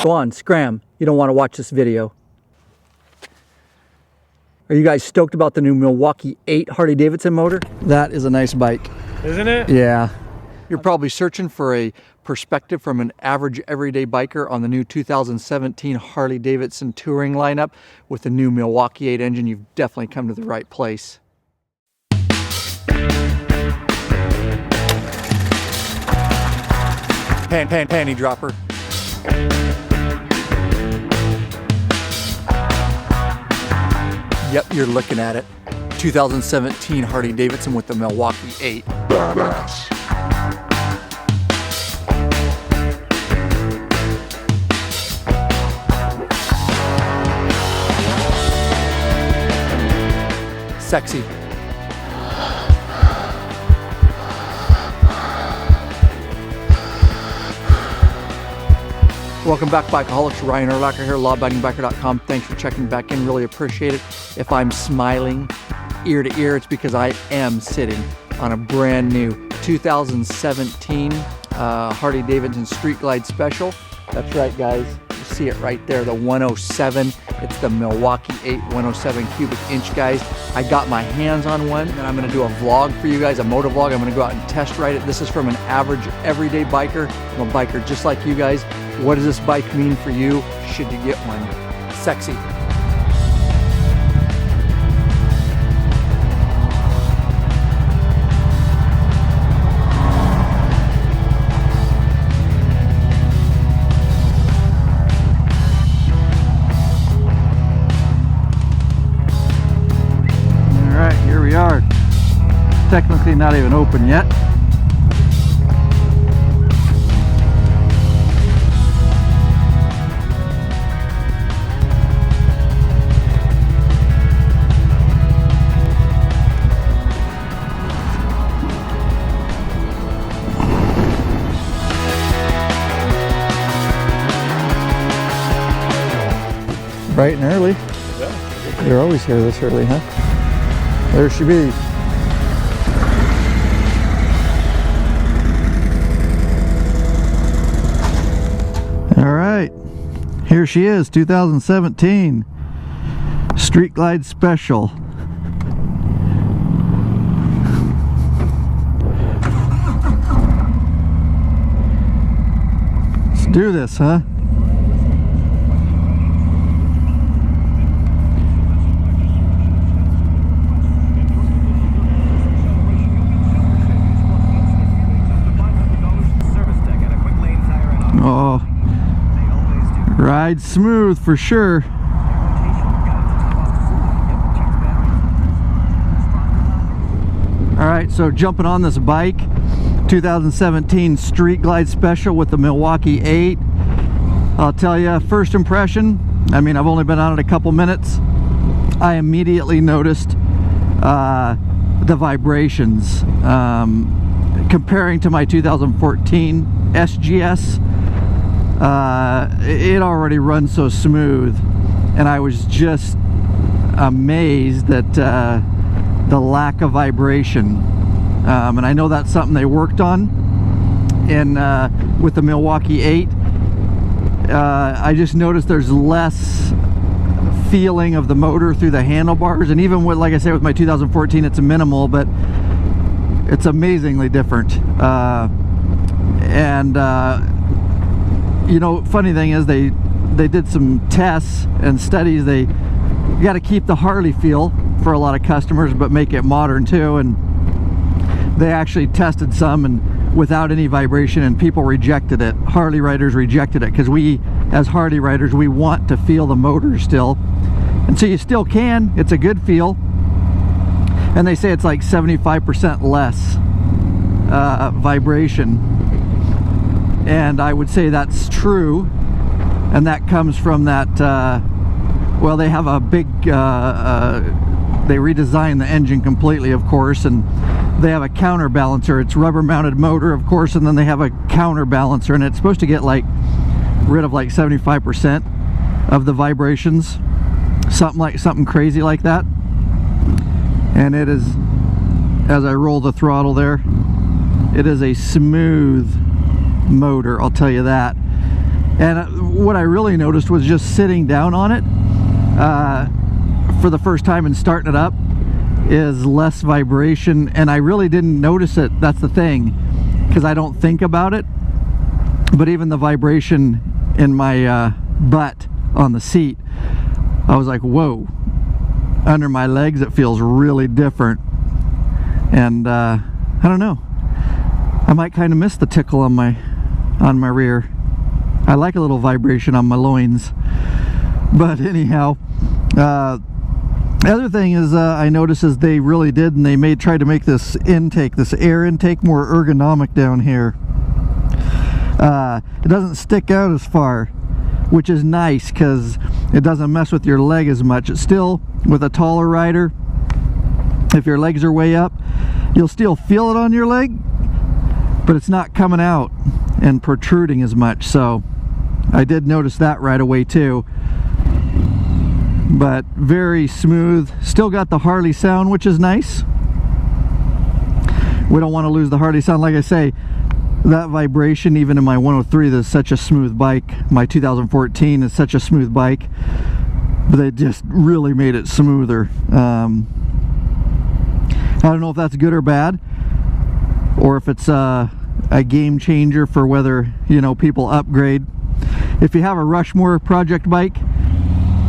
Go on, scram. You don't want to watch this video. Are you guys stoked about the new Milwaukee-Eight Harley-Davidson motor? That is a nice bike. Isn't it? Yeah. You're probably searching for a perspective from an average everyday biker on the new 2017 Harley-Davidson touring lineup. With the new Milwaukee-Eight engine, you've definitely come to the right place. Panty dropper. Yep, you're looking at it. 2017 Harley-Davidson with the Milwaukee-Eight. Badass. Sexy. Welcome back, Bikaholics. Ryan Urlacher here, lawabidingbiker.com. Thanks for checking back in. Really appreciate it. If I'm smiling ear to ear, it's because I am sitting on a brand new 2017 Harley-Davidson Street Glide Special. That's right, guys. You see it right there, the 107. It's the Milwaukee-Eight 107 cubic inch, guys. I got my hands on one, and I'm going to do a vlog for you guys, a moto vlog. I'm going to go out and test ride it. This is from an average everyday biker. I'm a biker just like you guys. What does this bike mean for you? Should you get one? Sexy. All right, here we are. Technically not even open yet. Bright and early. Yeah. You're always here this early, huh? There she be. All right, here she is, 2017 Street Glide Special. Let's do this, huh? Oh, ride smooth for sure. All right, so jumping on this bike, 2017 Street Glide Special with the Milwaukee-Eight. I'll tell you, first impression, I mean, I've only been on it a couple minutes. I immediately noticed the vibrations. Comparing to my 2014 SGS, it already runs so smooth, and I was just amazed at the lack of vibration. And I know that's something they worked on in with the Milwaukee-Eight. I just noticed there's less feeling of the motor through the handlebars, and even with, like I said, with my 2014, it's minimal, but it's amazingly different. You know, funny thing is they did some tests and studies. They got to keep the Harley feel for a lot of customers, but make it modern too. And they actually tested some and without any vibration, and people rejected it. Harley riders rejected it because we, as Harley riders, we want to feel the motor still. And so you still can. It's a good feel. And they say it's like 75% less vibration. And I would say that's true, and that comes from that, well, they have a big, they redesigned the engine completely, of course, and they have a counterbalancer. It's rubber mounted motor, of course, and then they have a counterbalancer, and it's supposed to get like rid of like 75% of the vibrations, something crazy like that. And it is, as I roll the throttle there, it is a smooth motor, I'll tell you that. And what I really noticed was just sitting down on it for the first time and starting it up is less vibration, and I really didn't notice it. That's the thing, because I don't think about it, but even the vibration in my butt on the seat, I was like, whoa, under my legs it feels really different. And I don't know, I might kind of miss the tickle on my rear. I like a little vibration on my loins. But anyhow, the other thing is I noticed is they really did, and they tried to make this intake, this air intake, more ergonomic down here. It doesn't stick out as far, which is nice because it doesn't mess with your leg as much. It's still, with a taller rider, if your legs are way up, you'll still feel it on your leg, but it's not coming out and protruding as much. So I did notice that right away too. But very smooth. Still got the Harley sound, which is nice. We don't want to lose the Harley sound. Like I say, that vibration, even in my 103, that's such a smooth bike. My 2014 is such a smooth bike, but they just really made it smoother. I don't know if that's good or bad, or if it's a game changer for whether, you know, people upgrade. If you have a Rushmore project bike,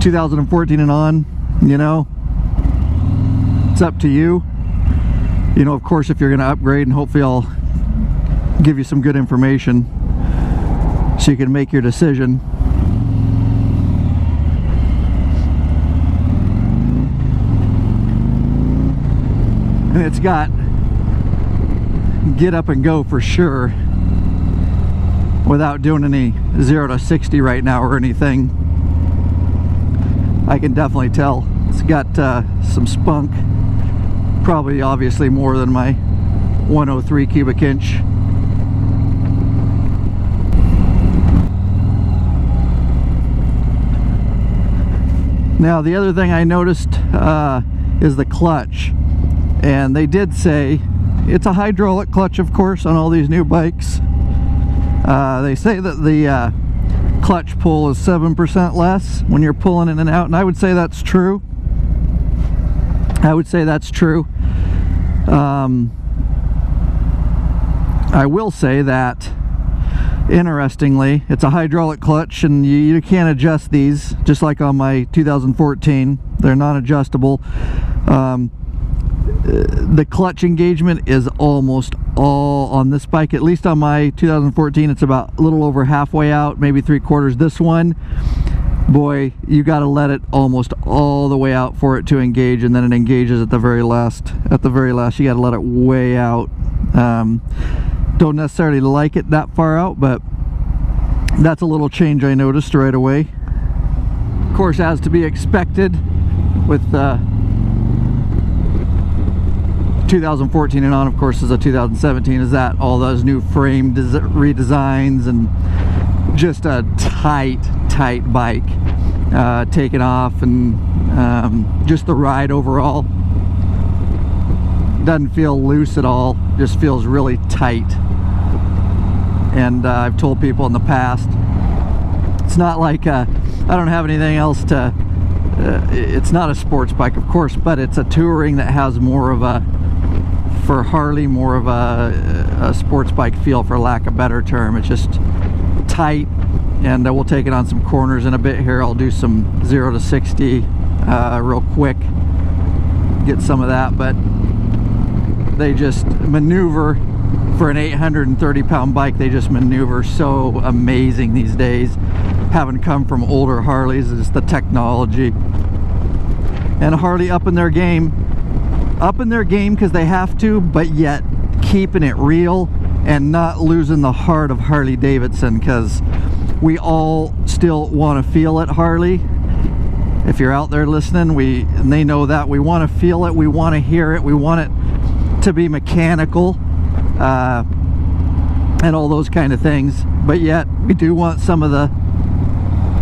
2014 and on, you know, it's up to you. You know, of course, if you're going to upgrade, and hopefully I'll give you some good information so you can make your decision. And it's got get up and go for sure, without doing any 0 to 60 right now or anything. I can definitely tell it's got some spunk, probably obviously more than my 103 cubic inch. Now the other thing I noticed is the clutch, and they did say it's a hydraulic clutch, of course, on all these new bikes. They say that the clutch pull is 7% less when you're pulling in and out, and I would say that's true. I would say that's true. I will say that, interestingly, it's a hydraulic clutch, and you can't adjust these, just like on my 2014. They're non-adjustable. The clutch engagement is almost all on this bike. At least on my 2014, it's about a little over halfway out, maybe 3/4. This one, boy, you got to let it almost all the way out for it to engage, and then it engages at the very last. At the very last, you got to let it way out. Don't necessarily like it that far out, but that's a little change I noticed right away. Of course, as to be expected with 2014 and on, of course, is a 2017, is that all those new frame redesigns and just a tight bike, taking off, and just the ride overall doesn't feel loose at all, just feels really tight. And I've told people in the past, it's not like I don't have anything else to it's not a sports bike, of course, but it's a touring that has more of a, for Harley, more of a sports bike feel, for lack of a better term. It's just tight, and we'll take it on some corners in a bit here. I'll do some 0 to 60 real quick, get some of that, but they just maneuver, for an 830-pound bike, they just maneuver so amazing these days. Having come from older Harleys, is the technology. And Harley upping their game because they have to, but yet keeping it real and not losing the heart of Harley-Davidson, because we all still want to feel it, Harley. If you're out there listening, and they know that we want to feel it, we want to hear it, we want it to be mechanical, and all those kind of things, but yet we do want some of the,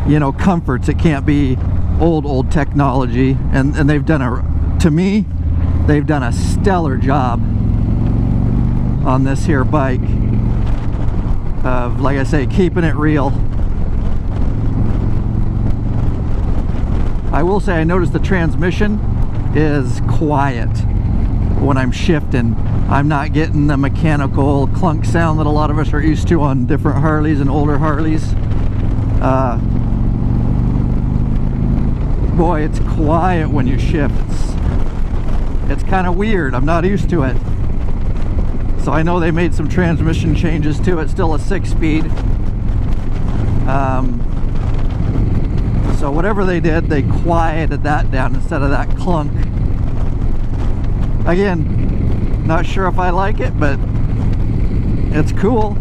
you know, comforts. It can't be old technology, and they've done to me, they've done a stellar job on this here bike of, like I say, keeping it real. I will say I noticed the transmission is quiet when I'm shifting. I'm not getting the mechanical clunk sound that a lot of us are used to on different Harleys and older Harleys. Boy, it's quiet when you shift. It's kind of weird. I'm not used to it. So I know they made some transmission changes to it. Still a 6-speed. So whatever they did, they quieted that down instead of that clunk. Again, not sure if I like it, but it's cool.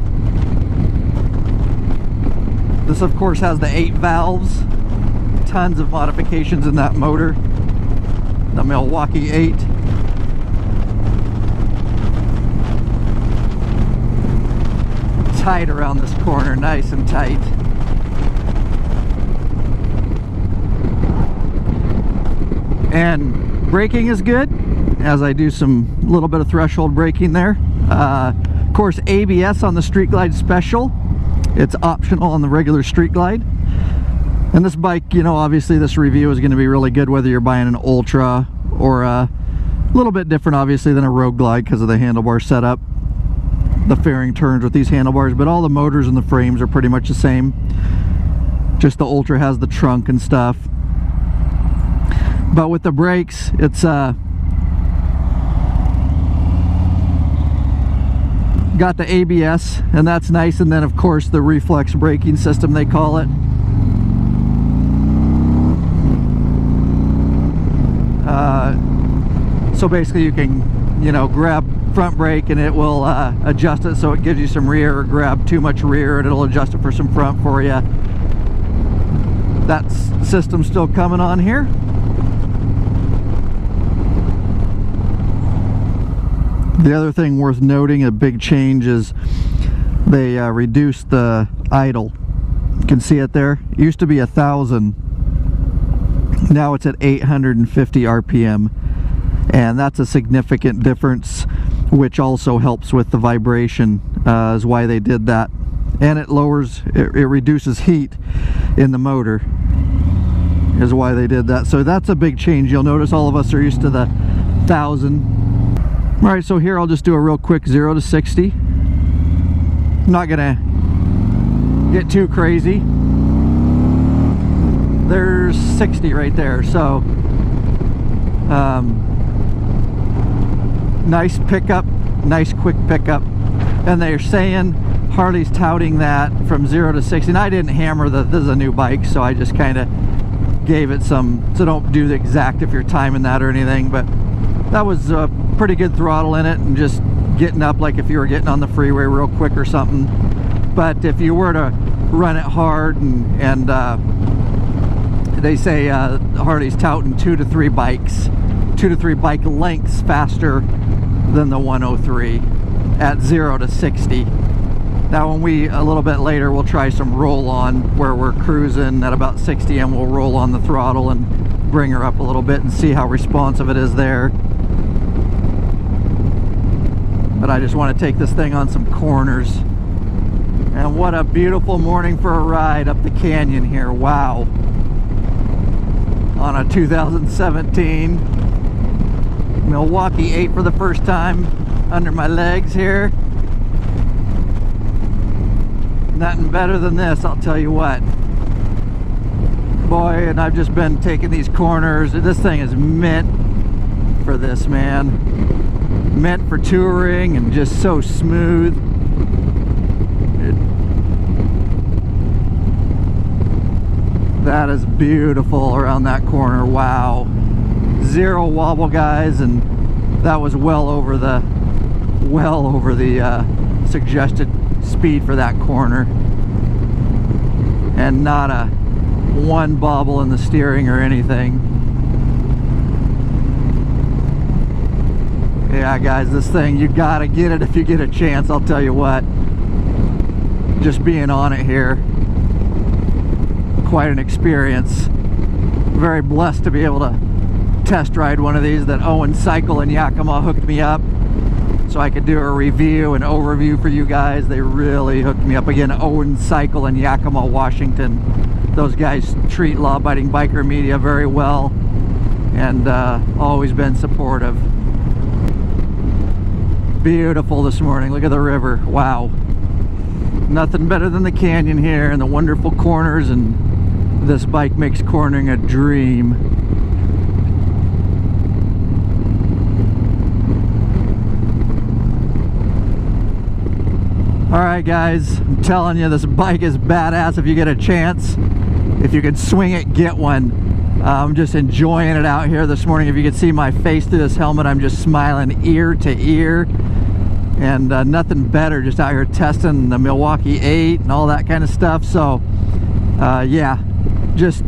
This of course has the 8 valves. Tons of modifications in that motor. The Milwaukee-Eight. Tight around this corner, nice and tight. And braking is good, as I do some little bit of threshold braking there. Of course, ABS on the Street Glide Special. It's optional on the regular Street Glide. And this bike, you know, obviously this review is going to be really good whether you're buying an Ultra or a little bit different obviously than a Road Glide because of the handlebar setup. The fairing turns with these handlebars, but all the motors and the frames are pretty much the same. Just the Ultra has the trunk and stuff. But with the brakes, it's got the ABS, and that's nice, and then of course the reflex braking system they call it. So basically you can, you know, grab front brake and it will adjust it so it gives you some rear, or grab too much rear and it'll adjust it for some front for you. That system's still coming on here. The other thing worth noting, a big change, is they reduced the idle. You can see it there. It used to be 1,000. Now it's at 850 RPM. And that's a significant difference, which also helps with the vibration, is why they did that. And it lowers, it reduces heat in the motor, is why they did that. So that's a big change. You'll notice all of us are used to the 1,000. Alright, so here I'll just do a real quick 0 to 60. I'm not gonna get too crazy. There's 60 right there, so nice pickup, nice quick pickup. And they're saying Harley's touting that from 0 to 60. And I didn't hammer this is a new bike, so I just kind of gave it some, so don't do the exact if you're timing that or anything, but that was a pretty good throttle in it, and just getting up like if you were getting on the freeway real quick or something. But if you were to run it hard, and they say Harley's touting 2 to 3 bikes, 2 to 3 bike lengths faster than the 103 at 0 to 60. Now when we, a little bit later, we'll try some roll on where we're cruising at about 60 and we'll roll on the throttle and bring her up a little bit and see how responsive it is there. But I just want to take this thing on some corners. And what a beautiful morning for a ride up the canyon here. Wow. On a 2017 Milwaukee-Eight for the first time under my legs here. Nothing better than this, I'll tell you what. Boy, and I've just been taking these corners. This thing is meant for this, man. Meant for touring, and just so smooth. That is beautiful around that corner. Wow. 0 wobble, guys, and that was well over the suggested speed for that corner, and not a one bobble in the steering or anything. Yeah, guys, this thing, you gotta get it if you get a chance. I'll tell you what, just being on it here, quite an experience. Very blessed to be able to test ride one of these that Owen Cycle in Yakima hooked me up. so I could do a review and overview for you guys. They really hooked me up. Again, Owen Cycle in Yakima, Washington. Those guys treat law-abiding biker media very well, and always been supportive. Beautiful this morning. Look at the river. Wow. Nothing better than the canyon here and the wonderful corners, and this bike makes cornering a dream. Alright guys, I'm telling you, this bike is badass if you get a chance. If you can swing it, get one. I'm just enjoying it out here this morning. If you can see my face through this helmet, I'm just smiling ear to ear. And nothing better, just out here testing the Milwaukee-Eight and all that kind of stuff. So yeah, just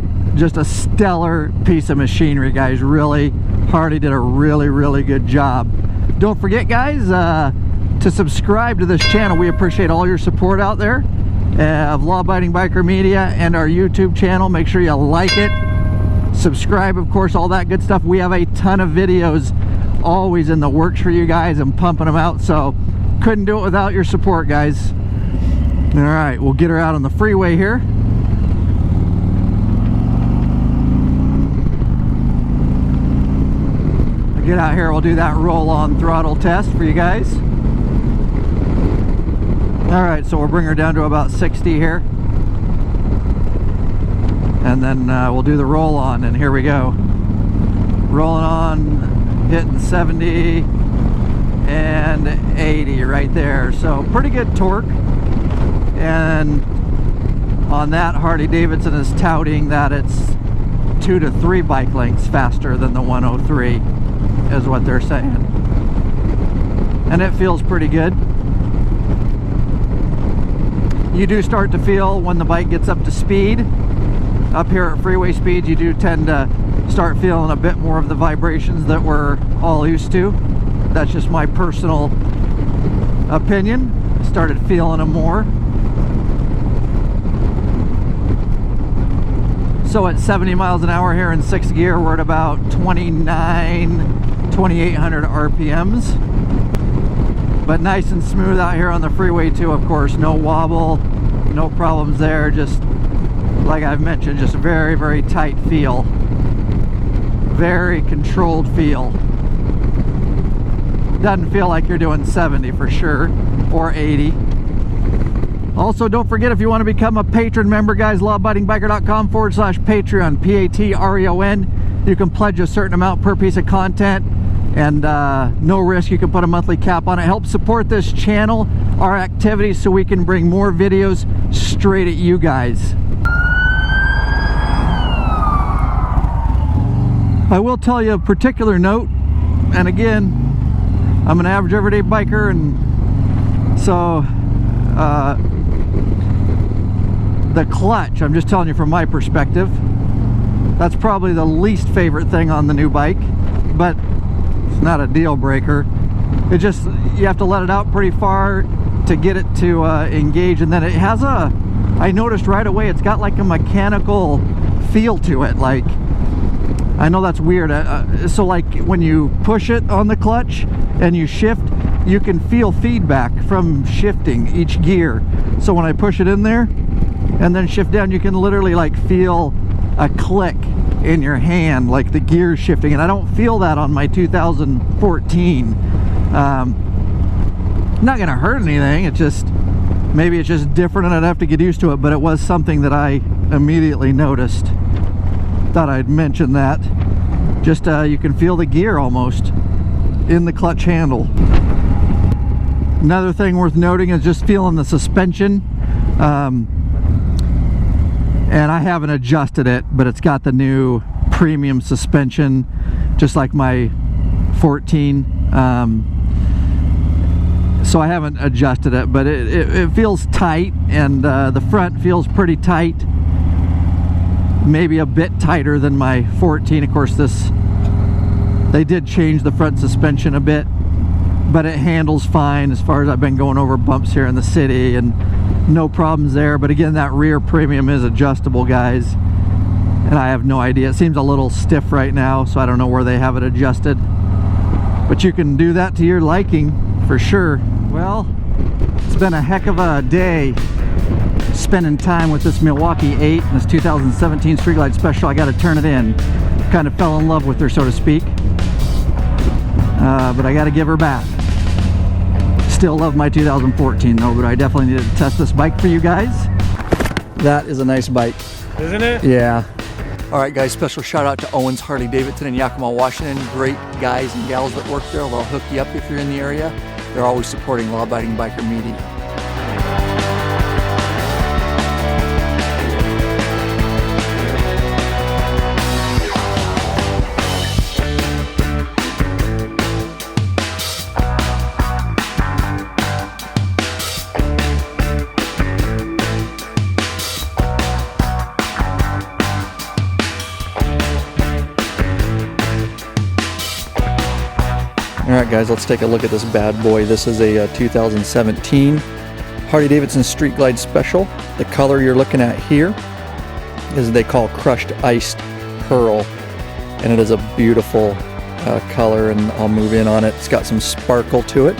a stellar piece of machinery, guys. Really, Harley did a really good job. Don't forget, guys, to subscribe to this channel. We appreciate all your support out there of Law Abiding Biker Media and our YouTube channel. Make sure you like it, subscribe, of course, all that good stuff. We have a ton of videos always in the works for you guys and pumping them out, so couldn't do it without your support, guys. All right, we'll get her out on the freeway here. We'll get out here, we'll do that roll-on throttle test for you guys. All right, so we'll bring her down to about 60 here, and then we'll do the roll-on, and here we go. Rolling on, hitting 70 and 80 right there. So pretty good torque, and on that, Harley-Davidson is touting that it's 2 to 3 bike lengths faster than the 103 is what they're saying, and it feels pretty good. You do start to feel when the bike gets up to speed. Up here at freeway speeds, you do tend to start feeling a bit more of the vibrations that we're all used to. That's just my personal opinion. Started feeling them more. So at 70 miles an hour here in 6th gear, we're at about 2,800 RPMs. But nice and smooth out here on the freeway too, of course. No wobble, no problems there. Just like I've mentioned, just very tight feel. Very controlled feel. Doesn't feel like you're doing 70 for sure, or 80. Also, don't forget, if you want to become a patron member, guys, lawabidingbiker.com/Patreon, Patreon. You can pledge a certain amount per piece of content, and no risk. You can put a monthly cap on it. Help support this channel, our activities, so we can bring more videos straight at you guys. I will tell you a particular note, and again, I'm an average everyday biker, and so the clutch, I'm just telling you from my perspective, that's probably the least favorite thing on the new bike, but it's not a deal breaker. It just, you have to let it out pretty far to get it to engage, and then it has a, I noticed right away, it's got like a mechanical feel to it. Like, I know that's weird. So like when you push it on the clutch and you shift, you can feel feedback from shifting each gear. So when I push it in there and then shift down, you can literally like feel a click in your hand, like the gears shifting, and I don't feel that on my 2014. Not gonna hurt anything, it's just, maybe it's just different and I'd have to get used to it, but it was something that I immediately noticed. Thought I'd mention that. Just you can feel the gear almost in the clutch handle. Another thing worth noting is just feeling the suspension, and I haven't adjusted it, but it's got the new premium suspension, just like my 14. So I haven't adjusted it, but it feels tight, and the front feels pretty tight, maybe a bit tighter than my 14. Of course, they did change the front suspension a bit, but it handles fine as far as I've been going over bumps here in the city, and no problems there. But again, that rear premium is adjustable, guys, and I have no idea. It seems a little stiff right now, so I don't know where they have it adjusted, but you can do that to your liking. for sure. Well, it's been a heck of a day spending time with this Milwaukee-Eight, this 2017 Street Glide Special. I got to turn it in. Kind of fell in love with her, so to speak. But I got to give her back. Still love my 2014 though, but I definitely needed to test this bike for you guys. That is a nice bike. Isn't it? Yeah. All right, guys, special shout out to Owen's Harley-Davidson in Yakima, Washington. Great guys and gals that work there. They'll hook you up if you're in the area. They're always supporting law-abiding biker media. Alright guys, let's take a look at this bad boy. This is a 2017 Harley-Davidson Street Glide Special. The color you're looking at here is they call crushed iced pearl, and it is a beautiful color, and I'll move in on it. It's got some sparkle to it.